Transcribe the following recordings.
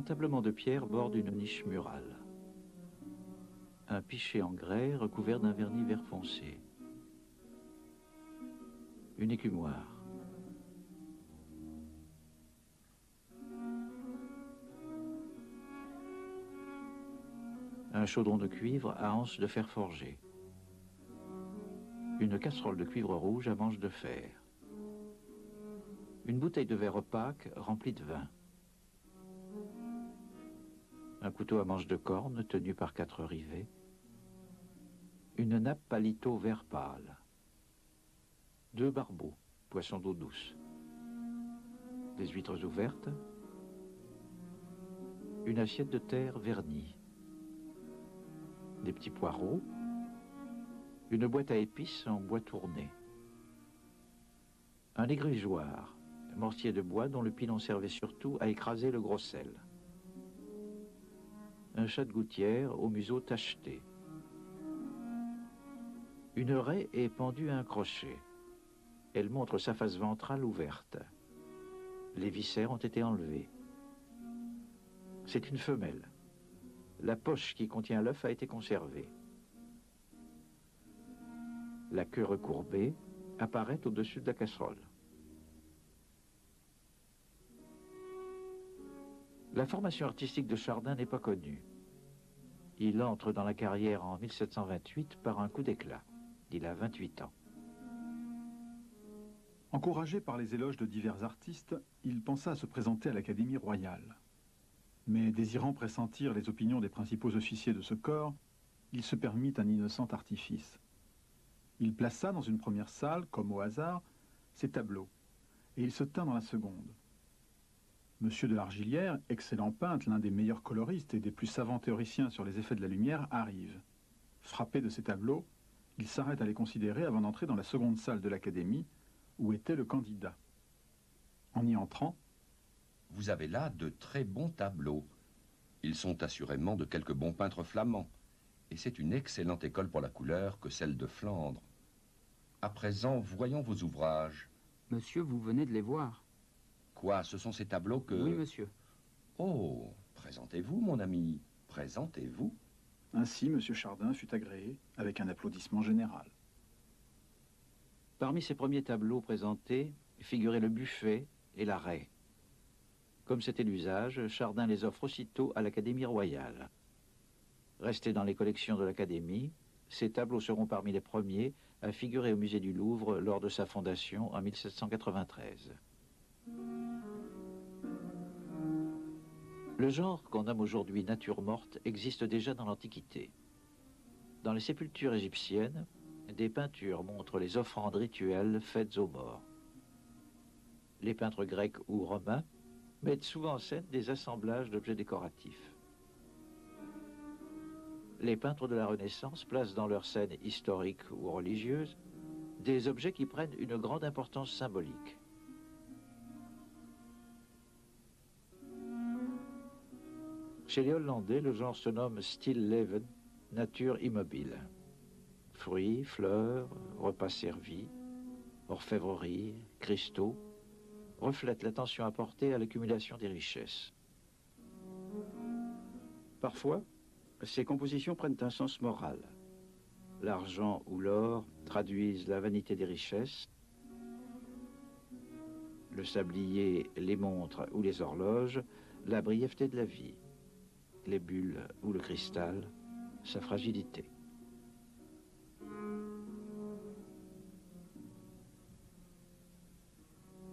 entablement de pierre borde une niche murale. Un pichet en grès recouvert d'un vernis vert foncé. Une écumoire. Un chaudron de cuivre à anse de fer forgé. Une casserole de cuivre rouge à manche de fer. Une bouteille de verre opaque remplie de vin. Un couteau à manche de corne tenu par 4 rivets. Une nappe palito vert pâle. 2 barbeaux, poissons d'eau douce. Des huîtres ouvertes. Une assiette de terre vernie. Des petits poireaux. Une boîte à épices en bois tourné. Un égrugeoir, mortier de bois dont le pilon servait surtout à écraser le gros sel. Un chat de gouttière au museau tacheté. Une raie est pendue à un crochet. Elle montre sa face ventrale ouverte. Les viscères ont été enlevés. C'est une femelle. La poche qui contient l'œuf a été conservée. La queue recourbée apparaît au-dessus de la casserole. La formation artistique de Chardin n'est pas connue. Il entre dans la carrière en 1728 par un coup d'éclat. Il a 28 ans. Encouragé par les éloges de divers artistes, il pensa à se présenter à l'Académie royale. Mais désirant pressentir les opinions des principaux officiers de ce corps, il se permit un innocent artifice. Il plaça dans une première salle, comme au hasard, ses tableaux, et il se tint dans la seconde. Monsieur de Largillière, excellent peintre, l'un des meilleurs coloristes et des plus savants théoriciens sur les effets de la lumière, arrive. Frappé de ces tableaux, il s'arrête à les considérer avant d'entrer dans la seconde salle de l'Académie, où était le candidat. En y entrant, « Vous avez là de très bons tableaux. Ils sont assurément de quelques bons peintres flamands, et c'est une excellente école pour la couleur que celle de Flandre. À présent, voyons vos ouvrages. » Monsieur, vous venez de les voir. Quoi, ce sont ces tableaux que... Oui, monsieur. Oh, présentez-vous, mon ami, présentez-vous. Ainsi, M. Chardin fut agréé, avec un applaudissement général. Parmi ses premiers tableaux présentés figuraient le buffet et la raie. Comme c'était l'usage, Chardin les offre aussitôt à l'Académie royale. Restés dans les collections de l'Académie, ces tableaux seront parmi les premiers à figurer au musée du Louvre lors de sa fondation en 1793. Le genre qu'on nomme aujourd'hui nature morte existe déjà dans l'Antiquité. Dans les sépultures égyptiennes, des peintures montrent les offrandes rituelles faites aux morts. Les peintres grecs ou romains mettent souvent en scène des assemblages d'objets décoratifs. Les peintres de la Renaissance placent dans leurs scènes historiques ou religieuses des objets qui prennent une grande importance symbolique. Chez les Hollandais, le genre se nomme stillleven, nature immobile. Fruits, fleurs, repas servis, orfèvrerie, cristaux, reflètent l'attention apportée à l'accumulation des richesses. Parfois, ces compositions prennent un sens moral. L'argent ou l'or traduisent la vanité des richesses, le sablier, les montres ou les horloges, la brièveté de la vie, les bulles ou le cristal, sa fragilité.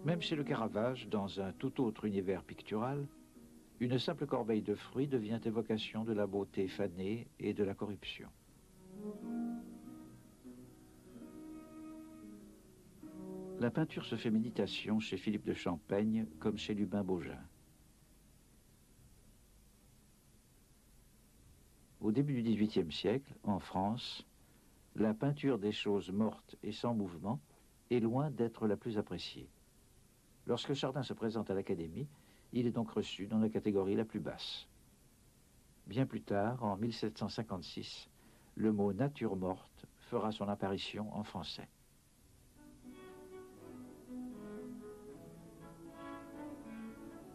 Même chez le Caravage, dans un tout autre univers pictural, une simple corbeille de fruits devient évocation de la beauté fanée et de la corruption. La peinture se fait méditation chez Philippe de Champaigne comme chez Lubin Baugin. Au début du XVIIIe siècle, en France, la peinture des choses mortes et sans mouvement est loin d'être la plus appréciée. Lorsque Chardin se présente à l'Académie, il est donc reçu dans la catégorie la plus basse. Bien plus tard, en 1756, le mot « nature morte » fera son apparition en français.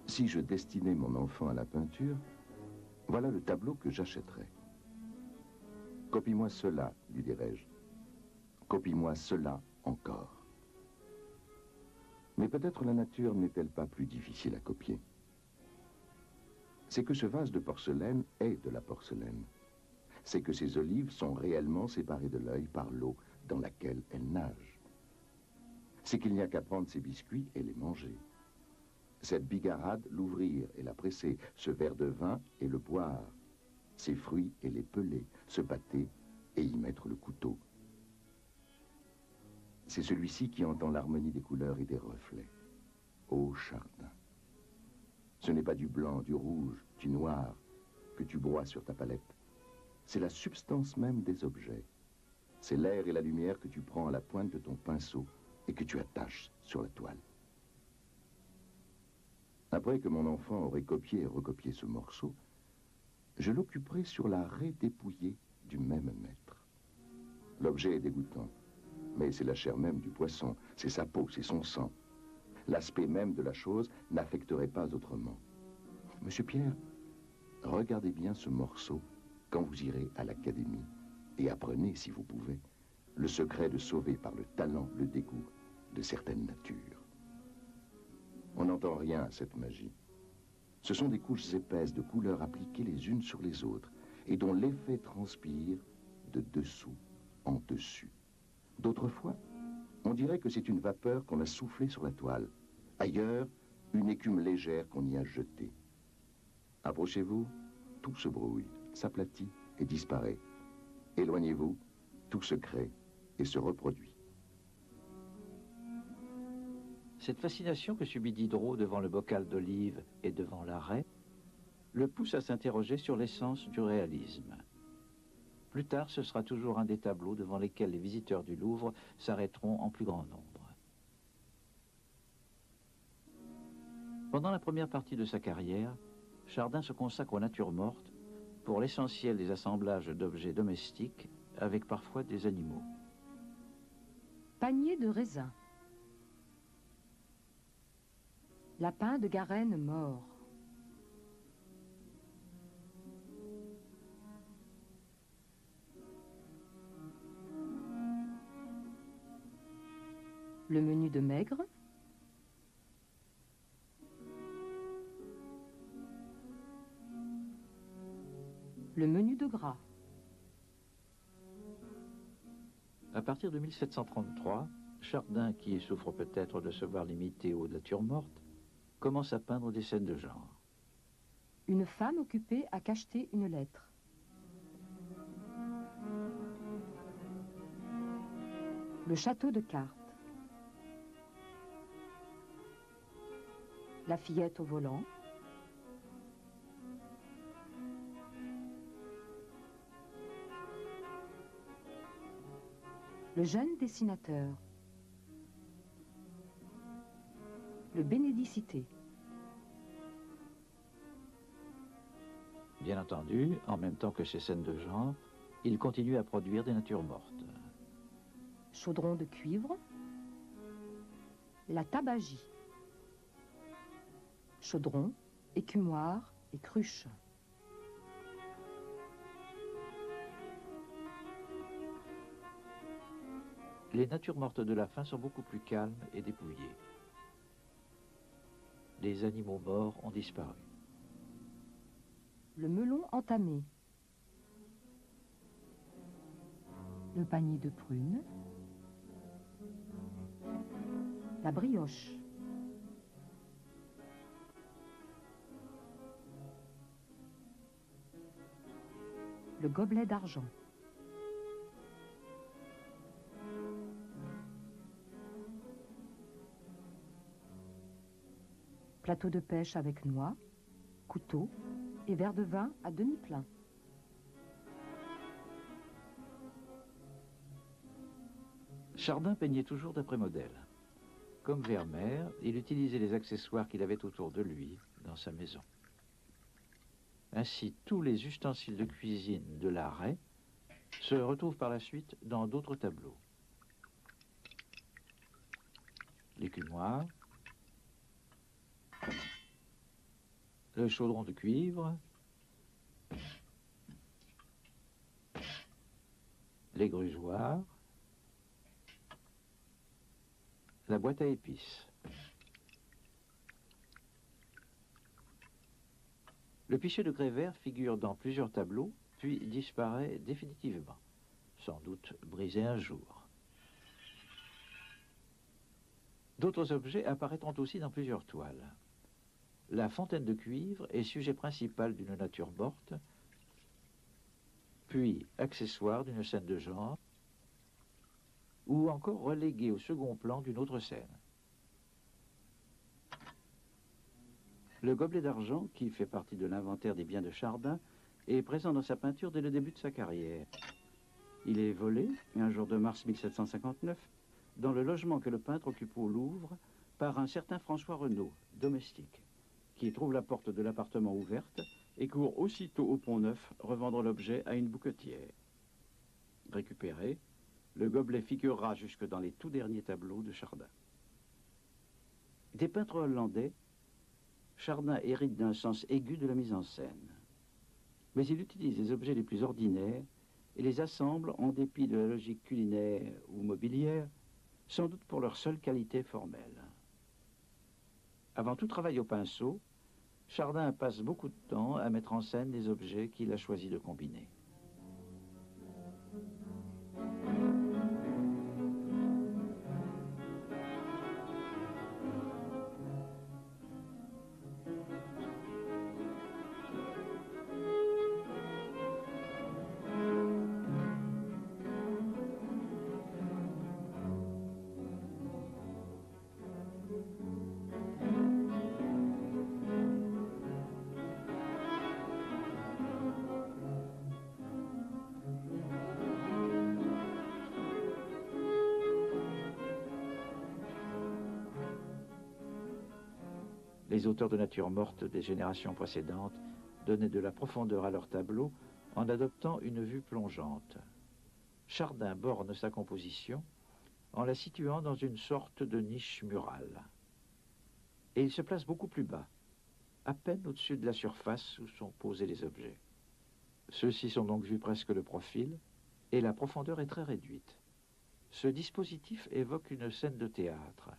Si je destinais mon enfant à la peinture, voilà le tableau que j'achèterais. Copie-moi cela, lui dirais-je. Copie-moi cela encore. Mais peut-être la nature n'est-elle pas plus difficile à copier. C'est que ce vase de porcelaine est de la porcelaine. C'est que ces olives sont réellement séparées de l'œil par l'eau dans laquelle elles nagent. C'est qu'il n'y a qu'à prendre ces biscuits et les manger. Cette bigarade, l'ouvrir et la presser, ce verre de vin et le boire, ces fruits et les peler, ce pâté et y mettre le couteau. C'est celui-ci qui entend l'harmonie des couleurs et des reflets. Ô Chardin, ce n'est pas du blanc, du rouge, du noir que tu broies sur ta palette. C'est la substance même des objets. C'est l'air et la lumière que tu prends à la pointe de ton pinceau et que tu attaches sur la toile. Après que mon enfant aurait copié et recopié ce morceau, je l'occuperai sur la raie dépouillée du même maître. L'objet est dégoûtant, mais c'est la chair même du poisson, c'est sa peau, c'est son sang. L'aspect même de la chose n'affecterait pas autrement. Monsieur Pierre, regardez bien ce morceau quand vous irez à l'académie et apprenez, si vous pouvez, le secret de sauver par le talent le dégoût de certaines natures. On n'entend rien à cette magie. Ce sont des couches épaisses de couleurs appliquées les unes sur les autres et dont l'effet transpire de dessous en dessus. D'autres fois, on dirait que c'est une vapeur qu'on a soufflée sur la toile. Ailleurs, une écume légère qu'on y a jetée. Approchez-vous, tout se brouille, s'aplatit et disparaît. Éloignez-vous, tout se crée et se reproduit. Cette fascination que subit Diderot devant le bocal d'olive et devant la raie le pousse à s'interroger sur l'essence du réalisme. Plus tard, ce sera toujours un des tableaux devant lesquels les visiteurs du Louvre s'arrêteront en plus grand nombre. Pendant la première partie de sa carrière, Chardin se consacre aux natures mortes pour l'essentiel des assemblages d'objets domestiques avec parfois des animaux. Panier de raisin. Lapin de Garenne mort. Le menu de maigre. Le menu de gras. À partir de 1733, Chardin, qui souffre peut-être de se voir limité aux natures mortes, commence à peindre des scènes de genre. Une femme occupée à cacheter une lettre. Le château de cartes. La fillette au volant. Le jeune dessinateur. Le bénédicité. Bien entendu, en même temps que ces scènes de genre, il continue à produire des natures mortes. Chaudron de cuivre. La tabagie. Chaudron, écumoire et cruche. Les natures mortes de la fin sont beaucoup plus calmes et dépouillées. Les animaux morts ont disparu. Le melon entamé. Le panier de prunes. La brioche. Le gobelet d'argent. Plateau de pêche avec noix, couteau et verre de vin à demi plein. Chardin peignait toujours d'après modèle. Comme Vermeer, il utilisait les accessoires qu'il avait autour de lui dans sa maison. Ainsi, tous les ustensiles de cuisine de la raie se retrouvent par la suite dans d'autres tableaux. L'écumoire, le chaudron de cuivre, les grugeoirs, la boîte à épices. Le pichet de grès vert figure dans plusieurs tableaux, puis disparaît définitivement, sans doute brisé un jour. D'autres objets apparaîtront aussi dans plusieurs toiles. La fontaine de cuivre est sujet principal d'une nature morte, puis accessoire d'une scène de genre, ou encore relégué au second plan d'une autre scène. Le gobelet d'argent, qui fait partie de l'inventaire des biens de Chardin, est présent dans sa peinture dès le début de sa carrière. Il est volé, un jour de mars 1759, dans le logement que le peintre occupe au Louvre, par un certain François Renaud, domestique, qui trouve la porte de l'appartement ouverte et court aussitôt au Pont-Neuf revendre l'objet à une bouquetière. Récupéré, le gobelet figurera jusque dans les tout derniers tableaux de Chardin. Des peintres hollandais, Chardin hérite d'un sens aigu de la mise en scène. Mais il utilise les objets les plus ordinaires et les assemble en dépit de la logique culinaire ou mobilière, sans doute pour leur seule qualité formelle. Avant tout travail au pinceau, Chardin passe beaucoup de temps à mettre en scène les objets qu'il a choisi de combiner. Les auteurs de nature morte des générations précédentes donnaient de la profondeur à leurs tableaux en adoptant une vue plongeante. Chardin borne sa composition en la situant dans une sorte de niche murale. Et il se place beaucoup plus bas, à peine au-dessus de la surface où sont posés les objets. Ceux-ci sont donc vus presque de profil, et la profondeur est très réduite. Ce dispositif évoque une scène de théâtre,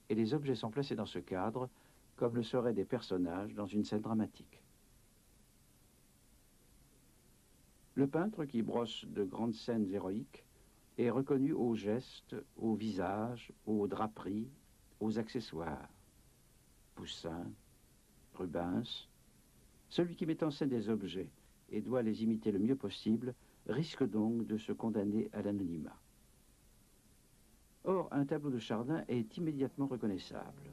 et les objets sont placés dans ce cadre comme le seraient des personnages dans une scène dramatique. Le peintre qui brosse de grandes scènes héroïques est reconnu aux gestes, aux visages, aux draperies, aux accessoires. Poussin, Rubens, celui qui met en scène des objets et doit les imiter le mieux possible, risque donc de se condamner à l'anonymat. Or, un tableau de Chardin est immédiatement reconnaissable.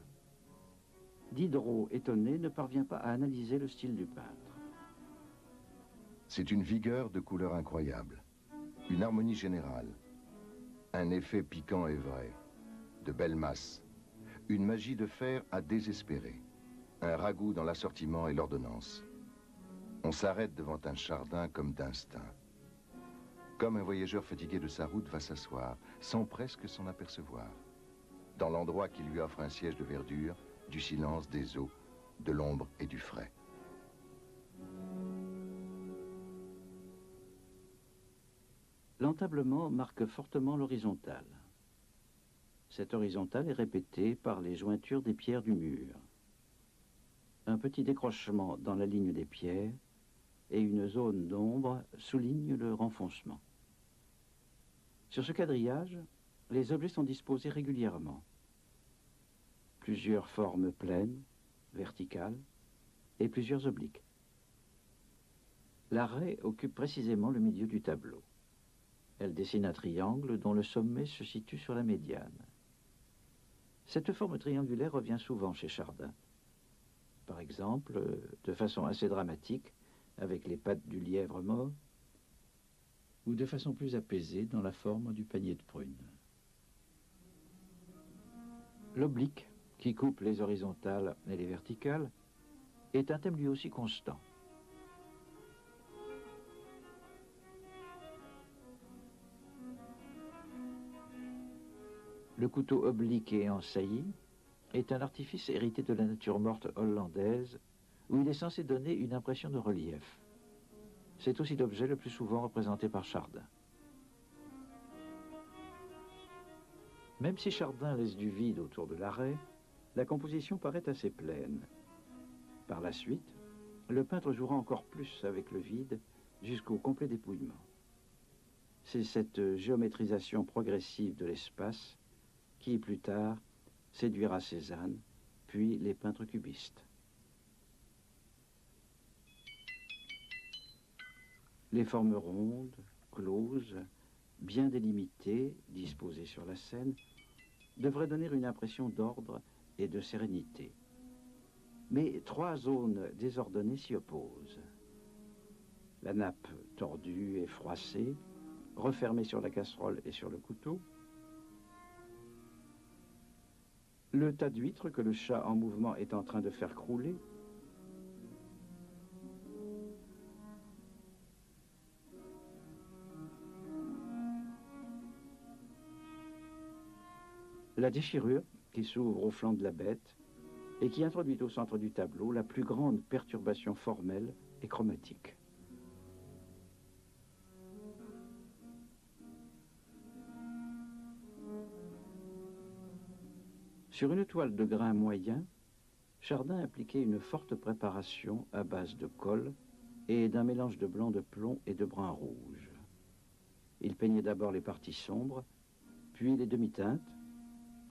Diderot, étonné, ne parvient pas à analyser le style du peintre. C'est une vigueur de couleur incroyable, une harmonie générale, un effet piquant et vrai, de belles masses, une magie de fer à désespérer, un ragoût dans l'assortiment et l'ordonnance. On s'arrête devant un Chardin comme d'instinct. Comme un voyageur fatigué de sa route va s'asseoir, sans presque s'en apercevoir, dans l'endroit qui lui offre un siège de verdure, du silence, des eaux, de l'ombre et du frais. L'entablement marque fortement l'horizontale. Cette horizontale est répétée par les jointures des pierres du mur. Un petit décrochement dans la ligne des pierres et une zone d'ombre soulignent le renfoncement. Sur ce quadrillage, les objets sont disposés régulièrement. Plusieurs formes pleines, verticales, et plusieurs obliques. La raie occupe précisément le milieu du tableau. Elle dessine un triangle dont le sommet se situe sur la médiane. Cette forme triangulaire revient souvent chez Chardin. Par exemple, de façon assez dramatique, avec les pattes du lièvre mort, ou de façon plus apaisée dans la forme du panier de prunes. L'oblique, qui coupe les horizontales et les verticales, est un thème lui aussi constant. Le couteau oblique et en saillie est un artifice hérité de la nature morte hollandaise où il est censé donner une impression de relief. C'est aussi l'objet le plus souvent représenté par Chardin. Même si Chardin laisse du vide autour de l'arrêt, la composition paraît assez pleine. Par la suite, le peintre jouera encore plus avec le vide jusqu'au complet dépouillement. C'est cette géométrisation progressive de l'espace qui, plus tard, séduira Cézanne, puis les peintres cubistes. Les formes rondes, closes, bien délimitées, disposées sur la scène, devraient donner une impression d'ordre et de sérénité. Mais trois zones désordonnées s'y opposent. La nappe tordue et froissée, refermée sur la casserole et sur le couteau. Le tas d'huîtres que le chat en mouvement est en train de faire crouler. La déchirure qui s'ouvre au flanc de la bête et qui introduit au centre du tableau la plus grande perturbation formelle et chromatique. Sur une toile de grain moyen, Chardin appliquait une forte préparation à base de colle et d'un mélange de blanc de plomb et de brun rouge. Il peignait d'abord les parties sombres, puis les demi-teintes,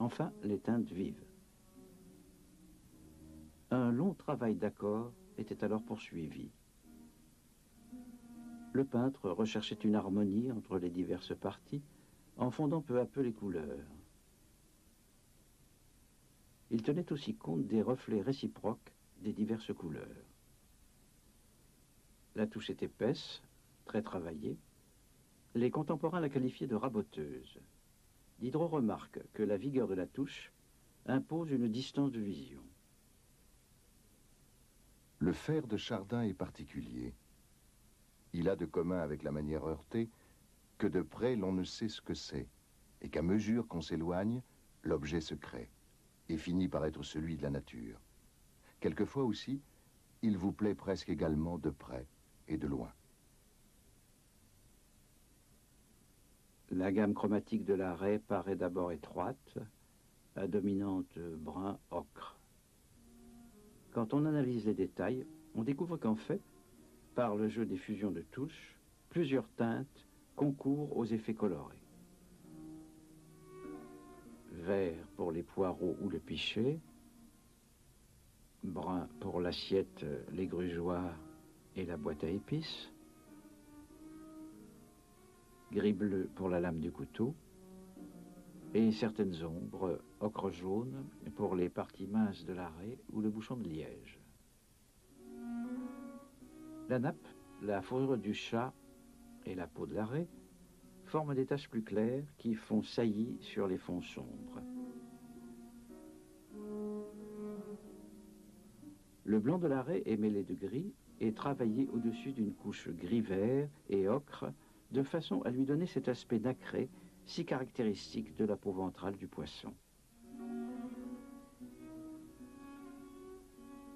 enfin les teintes vives. Un long travail d'accord était alors poursuivi. Le peintre recherchait une harmonie entre les diverses parties en fondant peu à peu les couleurs. Il tenait aussi compte des reflets réciproques des diverses couleurs. La touche est épaisse, très travaillée. Les contemporains la qualifiaient de raboteuse. Diderot remarque que la vigueur de la touche impose une distance de vision. Le faire de Chardin est particulier. Il a de commun avec la manière heurtée que de près l'on ne sait ce que c'est, et qu'à mesure qu'on s'éloigne, l'objet se crée et finit par être celui de la nature. Quelquefois aussi, il vous plaît presque également de près et de loin. La gamme chromatique de l'arrêt paraît d'abord étroite, à dominante brun-ocre. Quand on analyse les détails, on découvre qu'en fait, par le jeu des fusions de touches, plusieurs teintes concourent aux effets colorés. Vert pour les poireaux ou le pichet, brun pour l'assiette, les grugeoirs et la boîte à épices, gris-bleu pour la lame du couteau, et certaines ombres, ocre jaune, pour les parties minces de l'arrêt ou le bouchon de liège. La nappe, la fourrure du chat et la peau de l'arrêt forment des taches plus claires qui font saillie sur les fonds sombres. Le blanc de l'arrêt est mêlé de gris et travaillé au-dessus d'une couche gris-vert et ocre de façon à lui donner cet aspect nacré si caractéristique de la peau ventrale du poisson.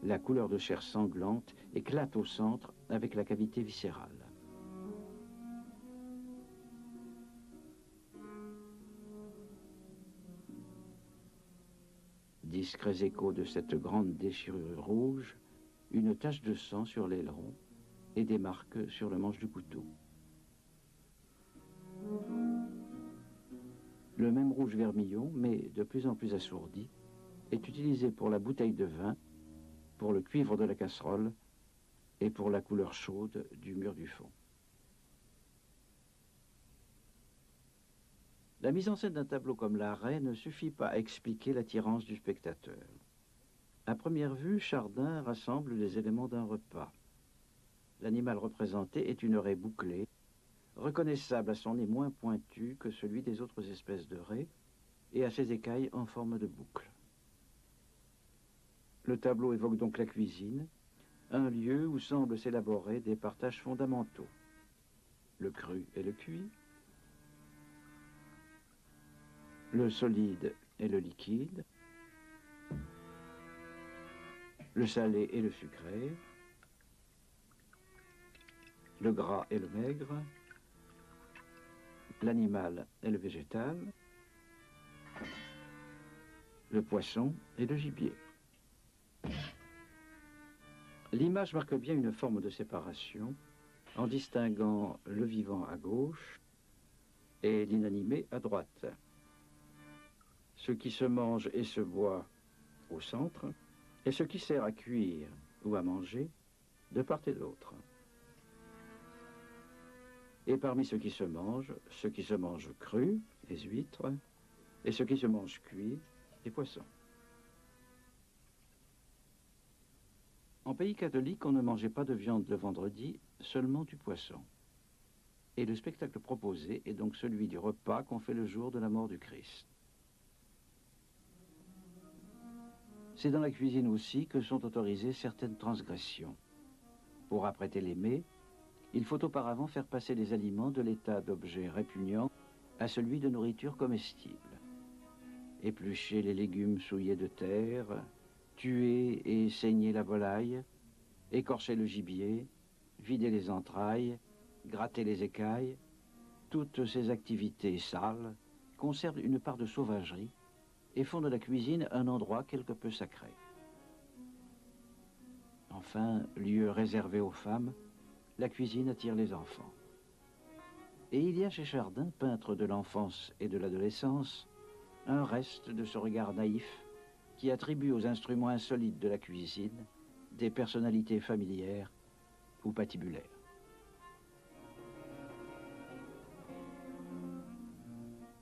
La couleur de chair sanglante éclate au centre avec la cavité viscérale. Discrets échos de cette grande déchirure rouge, une tache de sang sur l'aileron et des marques sur le manche du couteau. Le même rouge vermillon, mais de plus en plus assourdi, est utilisé pour la bouteille de vin, pour le cuivre de la casserole et pour la couleur chaude du mur du fond. La mise en scène d'un tableau comme l'arrêt ne suffit pas à expliquer l'attirance du spectateur. À première vue, Chardin rassemble les éléments d'un repas. L'animal représenté est une raie bouclée, reconnaissable à son nez moins pointu que celui des autres espèces de raies et à ses écailles en forme de boucle. Le tableau évoque donc la cuisine, un lieu où semblent s'élaborer des partages fondamentaux. Le cru et le cuit, le solide et le liquide, le salé et le sucré, le gras et le maigre, l'animal et le végétal, le poisson et le gibier. L'image marque bien une forme de séparation en distinguant le vivant à gauche et l'inanimé à droite. Ce qui se mange et se boit au centre et ce qui sert à cuire ou à manger de part et d'autre. Et parmi ceux qui se mangent crus, les huîtres, et ceux qui se mangent cuits, les poissons. En pays catholique, on ne mangeait pas de viande le vendredi, seulement du poisson. Et le spectacle proposé est donc celui du repas qu'on fait le jour de la mort du Christ. C'est dans la cuisine aussi que sont autorisées certaines transgressions. Pour apprêter les mets, il faut auparavant faire passer les aliments de l'état d'objet répugnant à celui de nourriture comestible. Éplucher les légumes souillés de terre, tuer et saigner la volaille, écorcher le gibier, vider les entrailles, gratter les écailles, toutes ces activités sales conservent une part de sauvagerie et font de la cuisine un endroit quelque peu sacré. Enfin, lieu réservé aux femmes, la cuisine attire les enfants. Et il y a chez Chardin, peintre de l'enfance et de l'adolescence, un reste de ce regard naïf qui attribue aux instruments insolites de la cuisine des personnalités familières ou patibulaires.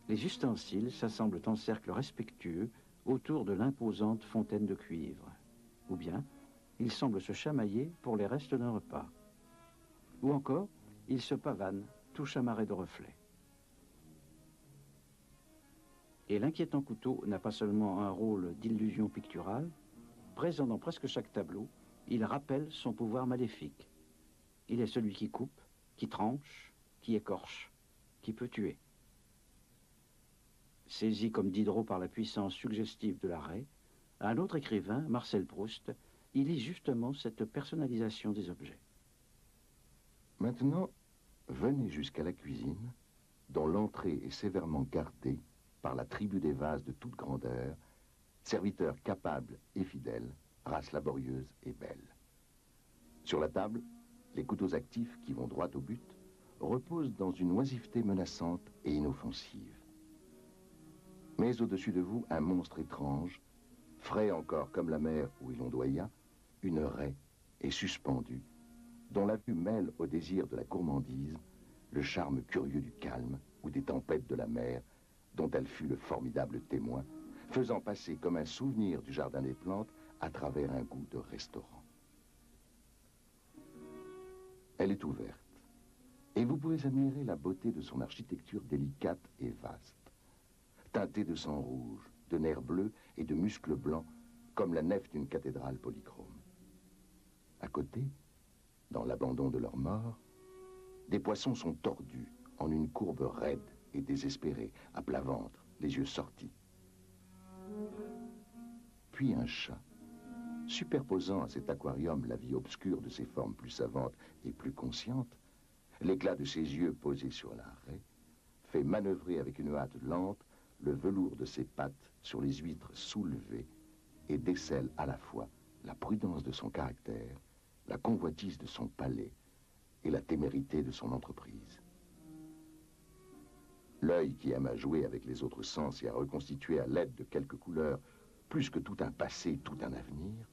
Les ustensiles s'assemblent en cercle respectueux autour de l'imposante fontaine de cuivre. Ou bien, ils semblent se chamailler pour les restes d'un repas. Ou encore, ils se pavanent, tout chamarrés de reflets. Et l'inquiétant couteau n'a pas seulement un rôle d'illusion picturale, présent dans presque chaque tableau, il rappelle son pouvoir maléfique. Il est celui qui coupe, qui tranche, qui écorche, qui peut tuer. Saisi comme Diderot par la puissance suggestive de l'arrêt, un autre écrivain, Marcel Proust, illustre justement cette personnalisation des objets. Maintenant, venez jusqu'à la cuisine, dont l'entrée est sévèrement gardée par la tribu des vases de toute grandeur, serviteurs capables et fidèles, race laborieuse et belle. Sur la table, les couteaux actifs qui vont droit au but reposent dans une oisiveté menaçante et inoffensive. Mais au-dessus de vous, un monstre étrange, frais encore comme la mer où il ondoya, une raie est suspendue, dont la vue mêle au désir de la gourmandise le charme curieux du calme ou des tempêtes de la mer, dont elle fut le formidable témoin, faisant passer comme un souvenir du jardin des plantes à travers un goût de restaurant. Elle est ouverte, et vous pouvez admirer la beauté de son architecture délicate et vaste, teintée de sang rouge, de nerfs bleus et de muscles blancs, comme la nef d'une cathédrale polychrome. À côté, dans l'abandon de leur mort, des poissons sont tordus en une courbe raide et désespérée, à plat ventre, les yeux sortis. Puis un chat, superposant à cet aquarium la vie obscure de ses formes plus savantes et plus conscientes, l'éclat de ses yeux posés sur la raie, fait manœuvrer avec une hâte lente le velours de ses pattes sur les huîtres soulevées et décèle à la fois la prudence de son caractère, la convoitise de son palais et la témérité de son entreprise. L'œil qui aime à jouer avec les autres sens et à reconstituer à l'aide de quelques couleurs plus que tout un passé, tout un avenir,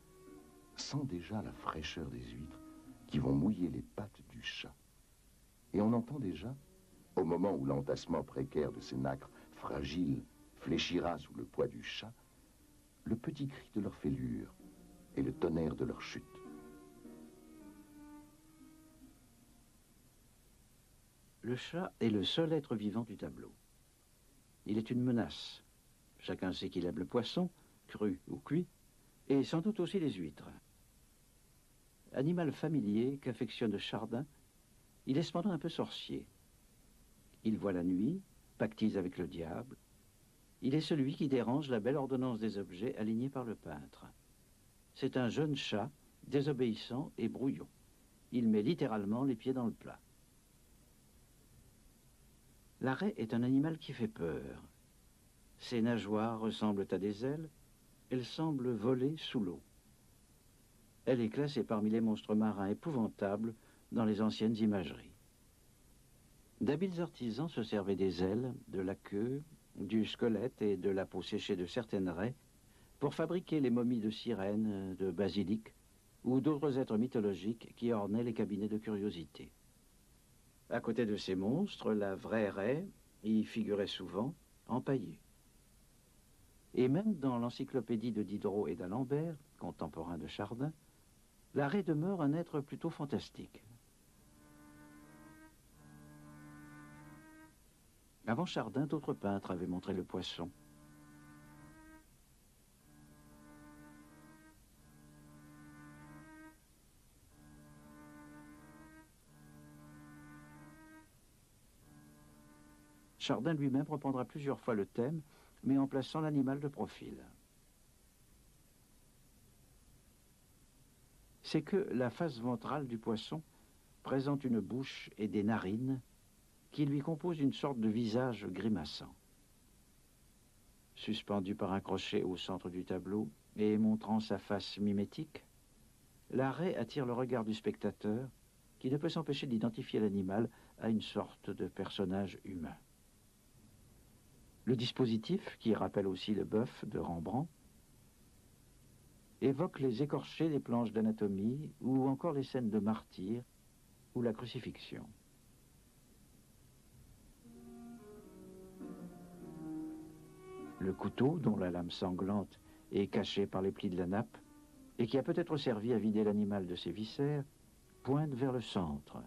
sent déjà la fraîcheur des huîtres qui vont mouiller les pattes du chat. Et on entend déjà, au moment où l'entassement précaire de ces nacres fragiles fléchira sous le poids du chat, le petit cri de leur fêlure et le tonnerre de leur chute. Le chat est le seul être vivant du tableau. Il est une menace. Chacun sait qu'il aime le poisson, cru ou cuit, et sans doute aussi les huîtres. Animal familier qu'affectionne Chardin, il est cependant un peu sorcier. Il voit la nuit, pactise avec le diable. Il est celui qui dérange la belle ordonnance des objets alignés par le peintre. C'est un jeune chat, désobéissant et brouillon. Il met littéralement les pieds dans le plat. La raie est un animal qui fait peur. Ses nageoires ressemblent à des ailes. Elle semble voler sous l'eau. Elle est classée parmi les monstres marins épouvantables dans les anciennes imageries. D'habiles artisans se servaient des ailes, de la queue, du squelette et de la peau séchée de certaines raies pour fabriquer les momies de sirènes, de basiliques ou d'autres êtres mythologiques qui ornaient les cabinets de curiosité. À côté de ces monstres, la vraie raie y figurait souvent, empaillée. Et même dans l'encyclopédie de Diderot et d'Alembert, contemporain de Chardin, la raie demeure un être plutôt fantastique. Avant Chardin, d'autres peintres avaient montré le poisson. Chardin lui-même reprendra plusieurs fois le thème, mais en plaçant l'animal de profil. C'est que la face ventrale du poisson présente une bouche et des narines qui lui composent une sorte de visage grimaçant. Suspendu par un crochet au centre du tableau et montrant sa face mimétique, la raie attire le regard du spectateur qui ne peut s'empêcher d'identifier l'animal à une sorte de personnage humain. Le dispositif, qui rappelle aussi le bœuf de Rembrandt, évoque les écorchés des planches d'anatomie ou encore les scènes de martyrs ou la crucifixion. Le couteau, dont la lame sanglante est cachée par les plis de la nappe et qui a peut-être servi à vider l'animal de ses viscères, pointe vers le centre,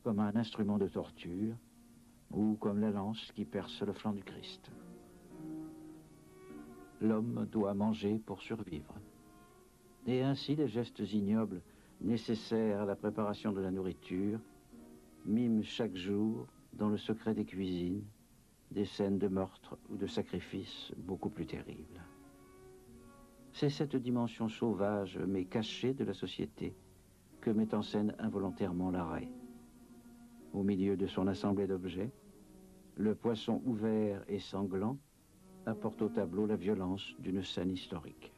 comme un instrument de torture ou comme la lance qui perce le flanc du Christ. L'homme doit manger pour survivre. Et ainsi les gestes ignobles nécessaires à la préparation de la nourriture miment chaque jour, dans le secret des cuisines, des scènes de meurtre ou de sacrifice beaucoup plus terribles. C'est cette dimension sauvage mais cachée de la société que met en scène involontairement la raie. Au milieu de son assemblée d'objets, le poisson ouvert et sanglant apporte au tableau la violence d'une scène historique.